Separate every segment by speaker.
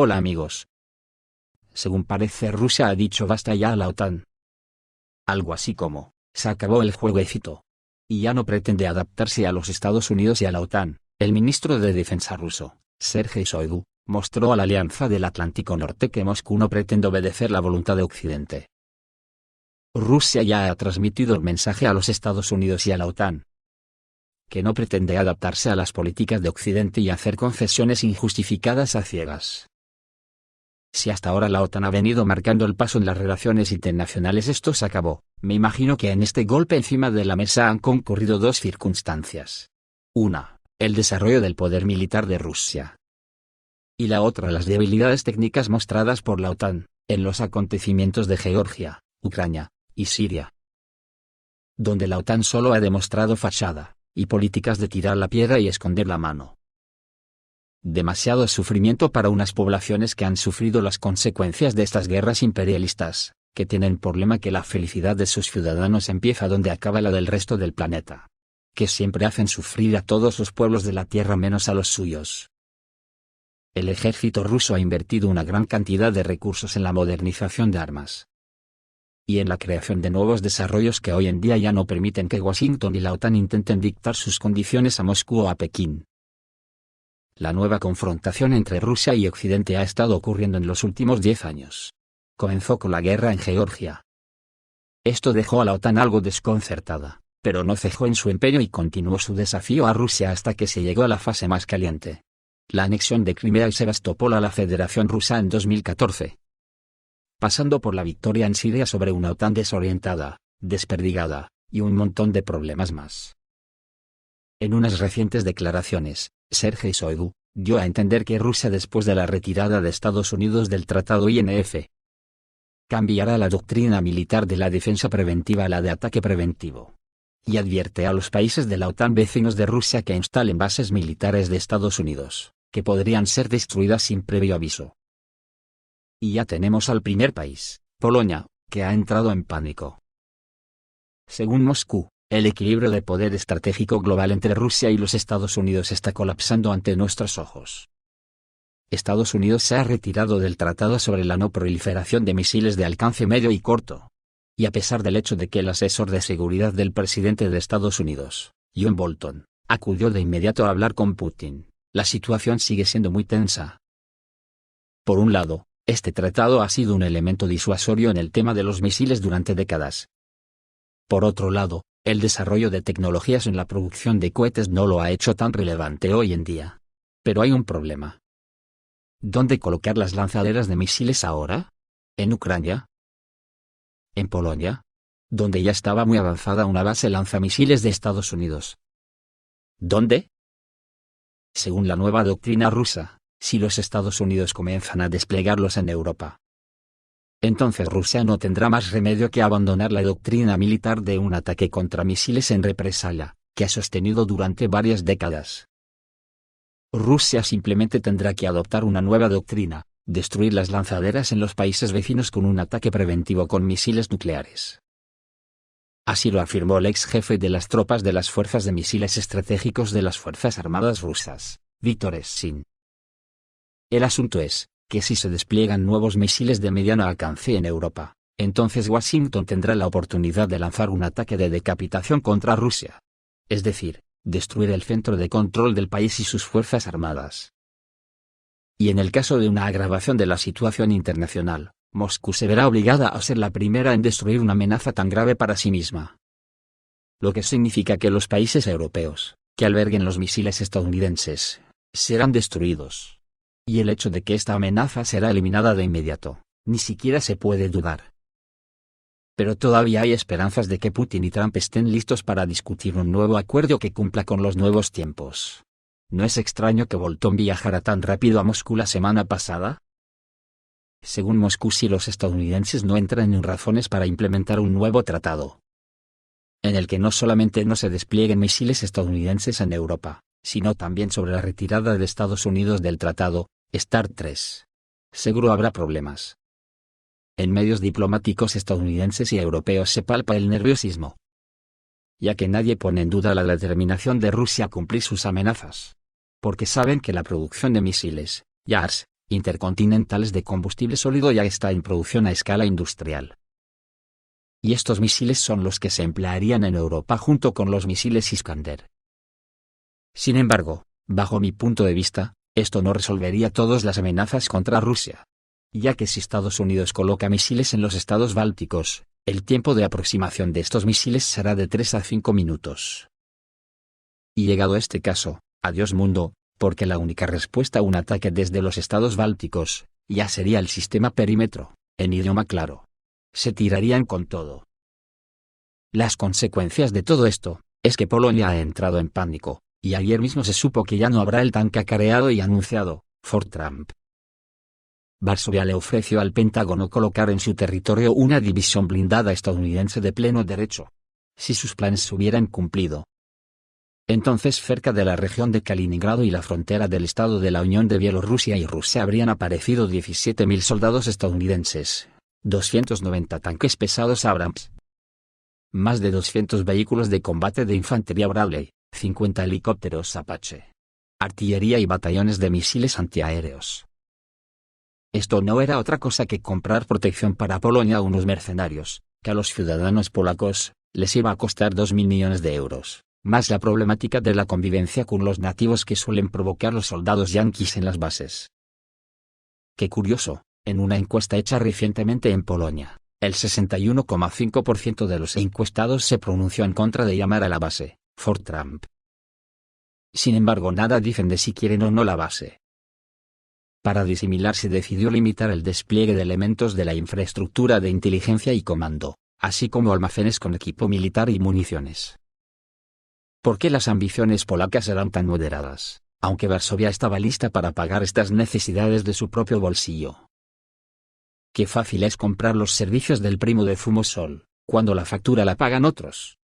Speaker 1: Hola amigos. Según parece Rusia ha dicho basta ya a la OTAN. Algo así como, se acabó el jueguecito. Y ya no pretende adaptarse a los Estados Unidos y a la OTAN. El ministro de Defensa ruso, Sergei Shoigu, mostró a la Alianza del Atlántico Norte que Moscú no pretende obedecer la voluntad de Occidente. Rusia ya ha transmitido el mensaje a los Estados Unidos y a la OTAN, que no pretende adaptarse a las políticas de Occidente y hacer concesiones injustificadas a ciegas. Si hasta ahora la OTAN ha venido marcando el paso en las relaciones internacionales, esto se acabó. Me imagino que en este golpe encima de la mesa han concurrido dos circunstancias. Una, el desarrollo del poder militar de Rusia. Y la otra, las debilidades técnicas mostradas por la OTAN, en los acontecimientos de Georgia, Ucrania y Siria, donde la OTAN solo ha demostrado fachada y políticas de tirar la piedra y esconder la mano. Demasiado sufrimiento para unas poblaciones que han sufrido las consecuencias de estas guerras imperialistas, que tienen por lema que la felicidad de sus ciudadanos empieza donde acaba la del resto del planeta. Que siempre hacen sufrir a todos los pueblos de la tierra menos a los suyos. El ejército ruso ha invertido una gran cantidad de recursos en la modernización de armas y en la creación de nuevos desarrollos que hoy en día ya no permiten que Washington y la OTAN intenten dictar sus condiciones a Moscú o a Pekín. La nueva confrontación entre Rusia y Occidente ha estado ocurriendo en los últimos 10 años. Comenzó con la guerra en Georgia. Esto dejó a la OTAN algo desconcertada, pero no cejó en su empeño y continuó su desafío a Rusia hasta que se llegó a la fase más caliente. La anexión de Crimea y Sebastopol a la Federación Rusa en 2014. Pasando por la victoria en Siria sobre una OTAN desorientada, desperdigada, y un montón de problemas más. En unas recientes declaraciones, Sergei Shoigu dio a entender que Rusia, después de la retirada de Estados Unidos del Tratado INF, cambiará la doctrina militar de la defensa preventiva a la de ataque preventivo. Y advierte a los países de la OTAN vecinos de Rusia que instalen bases militares de Estados Unidos, que podrían ser destruidas sin previo aviso. Y ya tenemos al primer país, Polonia, que ha entrado en pánico. Según Moscú, el equilibrio de poder estratégico global entre Rusia y los Estados Unidos está colapsando ante nuestros ojos. Estados Unidos se ha retirado del Tratado sobre la no proliferación de misiles de alcance medio y corto. Y a pesar del hecho de que el asesor de seguridad del presidente de Estados Unidos, John Bolton, acudió de inmediato a hablar con Putin, la situación sigue siendo muy tensa. Por un lado, este tratado ha sido un elemento disuasorio en el tema de los misiles durante décadas. Por otro lado, el desarrollo de tecnologías en la producción de cohetes no lo ha hecho tan relevante hoy en día. Pero hay un problema. ¿Dónde colocar las lanzaderas de misiles ahora? ¿En Ucrania? ¿En Polonia? Donde ya estaba muy avanzada una base lanzamisiles de Estados Unidos. ¿Dónde? Según la nueva doctrina rusa, si los Estados Unidos comienzan a desplegarlos en Europa, entonces Rusia no tendrá más remedio que abandonar la doctrina militar de un ataque contra misiles en represalia, que ha sostenido durante varias décadas. Rusia simplemente tendrá que adoptar una nueva doctrina, destruir las lanzaderas en los países vecinos con un ataque preventivo con misiles nucleares. Así lo afirmó el ex jefe de las tropas de las fuerzas de misiles estratégicos de las Fuerzas Armadas rusas, Viktor Essin. El asunto es, que si se despliegan nuevos misiles de mediano alcance en Europa, entonces Washington tendrá la oportunidad de lanzar un ataque de decapitación contra Rusia. Es decir, destruir el centro de control del país y sus fuerzas armadas. Y en el caso de una agravación de la situación internacional, Moscú se verá obligada a ser la primera en destruir una amenaza tan grave para sí misma. Lo que significa que los países europeos, que alberguen los misiles estadounidenses, serán destruidos. Y el hecho de que esta amenaza será eliminada de inmediato, ni siquiera se puede dudar. Pero todavía hay esperanzas de que Putin y Trump estén listos para discutir un nuevo acuerdo que cumpla con los nuevos tiempos. ¿No es extraño que Bolton viajara tan rápido a Moscú la semana pasada? Según Moscú, si los estadounidenses no entran en razones para implementar un nuevo tratado, en el que no solamente no se desplieguen misiles estadounidenses en Europa, sino también sobre la retirada de Estados Unidos del tratado, START 3. Seguro habrá problemas. En medios diplomáticos estadounidenses y europeos se palpa el nerviosismo, ya que nadie pone en duda la determinación de Rusia a cumplir sus amenazas. Porque saben que la producción de misiles, JARS, intercontinentales de combustible sólido ya está en producción a escala industrial. Y estos misiles son los que se emplearían en Europa junto con los misiles Iskander. Sin embargo, bajo mi punto de vista, esto no resolvería todas las amenazas contra Rusia. Ya que si Estados Unidos coloca misiles en los estados bálticos, el tiempo de aproximación de estos misiles será de 3 a 5 minutos. Y llegado este caso, adiós mundo, porque la única respuesta a un ataque desde los estados bálticos, ya sería el sistema perímetro, en idioma claro. Se tirarían con todo. Las consecuencias de todo esto, es que Polonia ha entrado en pánico, y ayer mismo se supo que ya no habrá el tan cacareado y anunciado, Fort Trump. Varsovia le ofreció al Pentágono colocar en su territorio una división blindada estadounidense de pleno derecho. Si sus planes se hubieran cumplido. Entonces cerca de la región de Kaliningrado y la frontera del estado de la Unión de Bielorrusia y Rusia habrían aparecido 17.000 soldados estadounidenses, 290 tanques pesados Abrams, más de 200 vehículos de combate de infantería Bradley, 50 helicópteros Apache, artillería y batallones de misiles antiaéreos. Esto no era otra cosa que comprar protección para Polonia a unos mercenarios, que a los ciudadanos polacos les iba a costar 2.000 millones de euros, más la problemática de la convivencia con los nativos que suelen provocar los soldados yanquis en las bases. Qué curioso, en una encuesta hecha recientemente en Polonia, el 61,5% de los encuestados se pronunció en contra de llamar a la base Fort Trump. Sin embargo, nada dicen de si quieren o no la base. Para disimilar se decidió limitar el despliegue de elementos de la infraestructura de inteligencia y comando, así como almacenes con equipo militar y municiones. ¿Por qué las ambiciones polacas eran tan moderadas, aunque Varsovia estaba lista para pagar estas necesidades de su propio bolsillo? Qué fácil es comprar los servicios del primo de Zumosol, cuando la factura la pagan otros.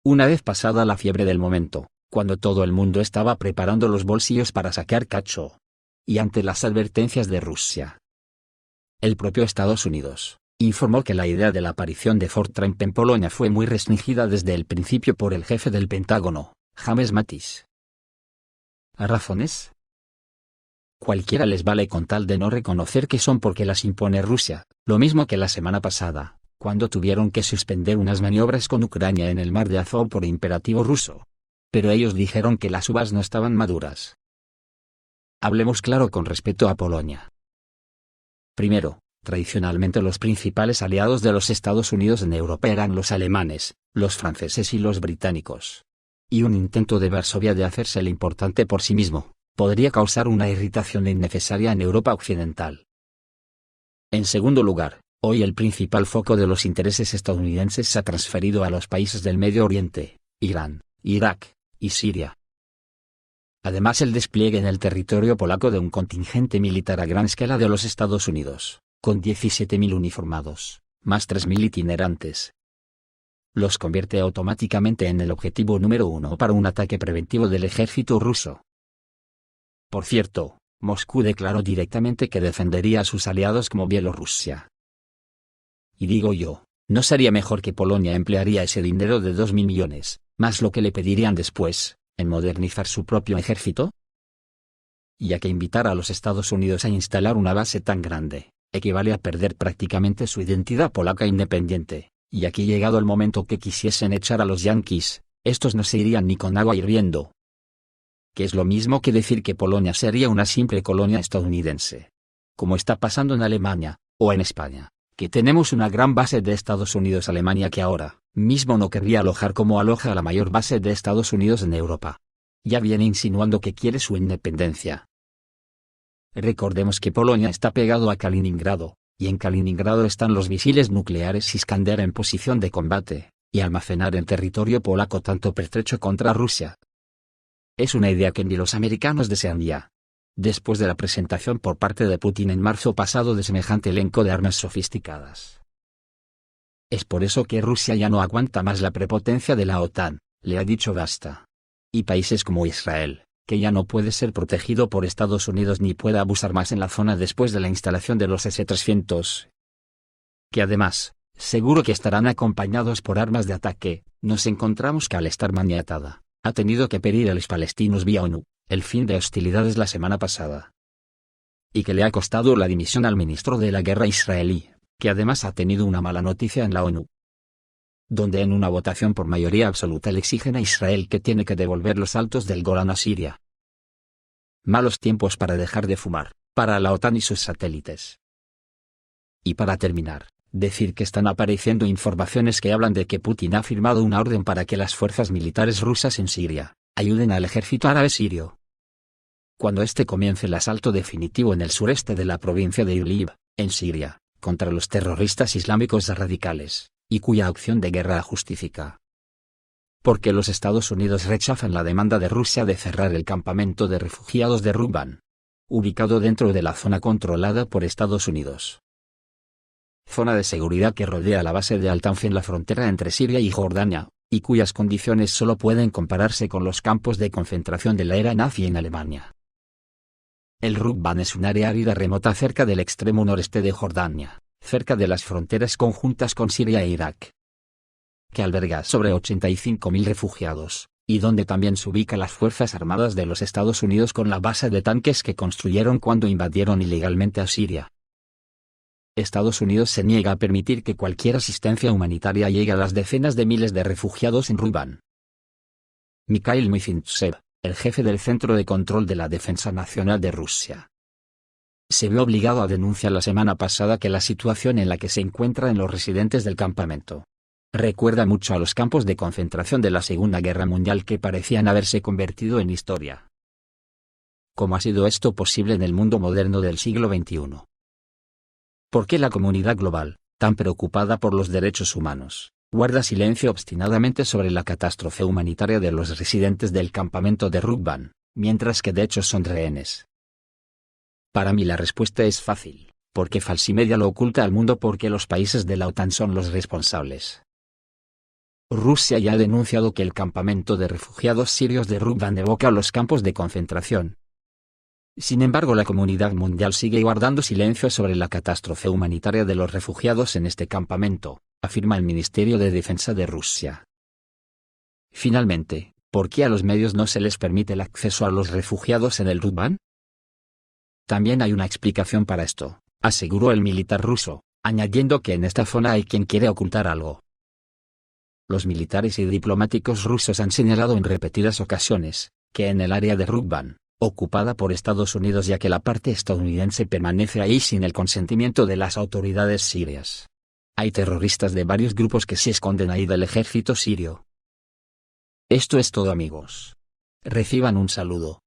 Speaker 1: Una vez pasada la fiebre del momento, cuando todo el mundo estaba preparando los bolsillos para sacar cacho, y ante las advertencias de Rusia, el propio Estados Unidos informó que la idea de la aparición de Fort Trump en Polonia fue muy restringida desde el principio por el jefe del Pentágono, James Mattis. ¿A razones? Cualquiera les vale con tal de no reconocer que son porque las impone Rusia, lo mismo que la semana pasada, cuando tuvieron que suspender unas maniobras con Ucrania en el mar de Azov por imperativo ruso. Pero ellos dijeron que las uvas no estaban maduras. Hablemos claro con respecto a Polonia. Primero, tradicionalmente los principales aliados de los Estados Unidos en Europa eran los alemanes, los franceses y los británicos. Y un intento de Varsovia de hacerse el importante por sí mismo, podría causar una irritación innecesaria en Europa occidental. En segundo lugar, hoy el principal foco de los intereses estadounidenses se ha transferido a los países del Medio Oriente, Irán, Irak y Siria. Además, el despliegue en el territorio polaco de un contingente militar a gran escala de los Estados Unidos, con 17.000 uniformados, más 3.000 itinerantes, los convierte automáticamente en el objetivo número 1 para un ataque preventivo del ejército ruso. Por cierto, Moscú declaró directamente que defendería a sus aliados como Bielorrusia. Y digo yo, ¿no sería mejor que Polonia emplearía ese dinero de 2.000 millones, más lo que le pedirían después, en modernizar su propio ejército? Ya que invitar a los Estados Unidos a instalar una base tan grande, equivale a perder prácticamente su identidad polaca independiente, y aquí llegado el momento que quisiesen echar a los yanquis, estos no se irían ni con agua hirviendo. Que es lo mismo que decir que Polonia sería una simple colonia estadounidense. Como está pasando en Alemania, o en España, que tenemos una gran base de Estados Unidos-Alemania que ahora mismo no querría alojar como aloja la mayor base de Estados Unidos en Europa. Ya viene insinuando que quiere su independencia. Recordemos que Polonia está pegado a Kaliningrado, y en Kaliningrado están los misiles nucleares Iskander en posición de combate, y almacenar en territorio polaco tanto pertrecho contra Rusia. Es una idea que ni los americanos desean ya. Después de la presentación por parte de Putin en marzo pasado de semejante elenco de armas sofisticadas. Es por eso que Rusia ya no aguanta más la prepotencia de la OTAN, le ha dicho basta. Y países como Israel, que ya no puede ser protegido por Estados Unidos ni puede abusar más en la zona después de la instalación de los S-300. Que además, seguro que estarán acompañados por armas de ataque, nos encontramos que al estar maniatada, ha tenido que pedir a los palestinos vía ONU, el fin de hostilidades la semana pasada. y que le ha costado la dimisión al ministro de la Guerra israelí, que además ha tenido una mala noticia en la ONU, donde en una votación por mayoría absoluta le exigen a Israel que tiene que devolver los altos del Golán a Siria. Malos tiempos para dejar de fumar, para la OTAN y sus satélites. Y para terminar, decir que están apareciendo informaciones que hablan de que Putin ha firmado una orden para que las fuerzas militares rusas en Siria ayuden al ejército árabe sirio cuando éste comience el asalto definitivo en el sureste de la provincia de Idlib, en Siria, contra los terroristas islámicos radicales, y cuya acción de guerra la justifica. Porque los Estados Unidos rechazan la demanda de Rusia de cerrar el campamento de refugiados de Ruban, ubicado dentro de la zona controlada por Estados Unidos. Zona de seguridad que rodea la base de Al-Tanf en la frontera entre Siria y Jordania, y cuyas condiciones solo pueden compararse con los campos de concentración de la era nazi en Alemania. El Rukban es un área árida remota cerca del extremo noreste de Jordania, cerca de las fronteras conjuntas con Siria e Irak, que alberga sobre 85.000 refugiados, y donde también se ubican las Fuerzas Armadas de los Estados Unidos con la base de tanques que construyeron cuando invadieron ilegalmente a Siria. Estados Unidos se niega a permitir que cualquier asistencia humanitaria llegue a las decenas de miles de refugiados en Rukban. Mikhail Mizintsev, el jefe del Centro de Control de la Defensa Nacional de Rusia, se vio obligado a denunciar la semana pasada que la situación en la que se encuentran los residentes del campamento recuerda mucho a los campos de concentración de la Segunda Guerra Mundial que parecían haberse convertido en historia. ¿Cómo ha sido esto posible en el mundo moderno del siglo XXI? ¿Por qué la comunidad global, tan preocupada por los derechos humanos, guarda silencio obstinadamente sobre la catástrofe humanitaria de los residentes del campamento de Rukban, mientras que de hecho son rehenes? Para mí la respuesta es fácil, porque Falsimedia lo oculta al mundo porque los países de la OTAN son los responsables. Rusia ya ha denunciado que el campamento de refugiados sirios de Rukban evoca los campos de concentración. Sin embargo, la comunidad mundial sigue guardando silencio sobre la catástrofe humanitaria de los refugiados en este campamento, afirma el Ministerio de Defensa de Rusia. Finalmente, ¿por qué a los medios no se les permite el acceso a los refugiados en el Rukban? También hay una explicación para esto, aseguró el militar ruso, añadiendo que en esta zona hay quien quiere ocultar algo. Los militares y diplomáticos rusos han señalado en repetidas ocasiones, que en el área de Rukban, ocupada por Estados Unidos ya que la parte estadounidense permanece ahí sin el consentimiento de las autoridades sirias, hay terroristas de varios grupos que se esconden ahí del ejército sirio. Esto es todo, amigos. Reciban un saludo.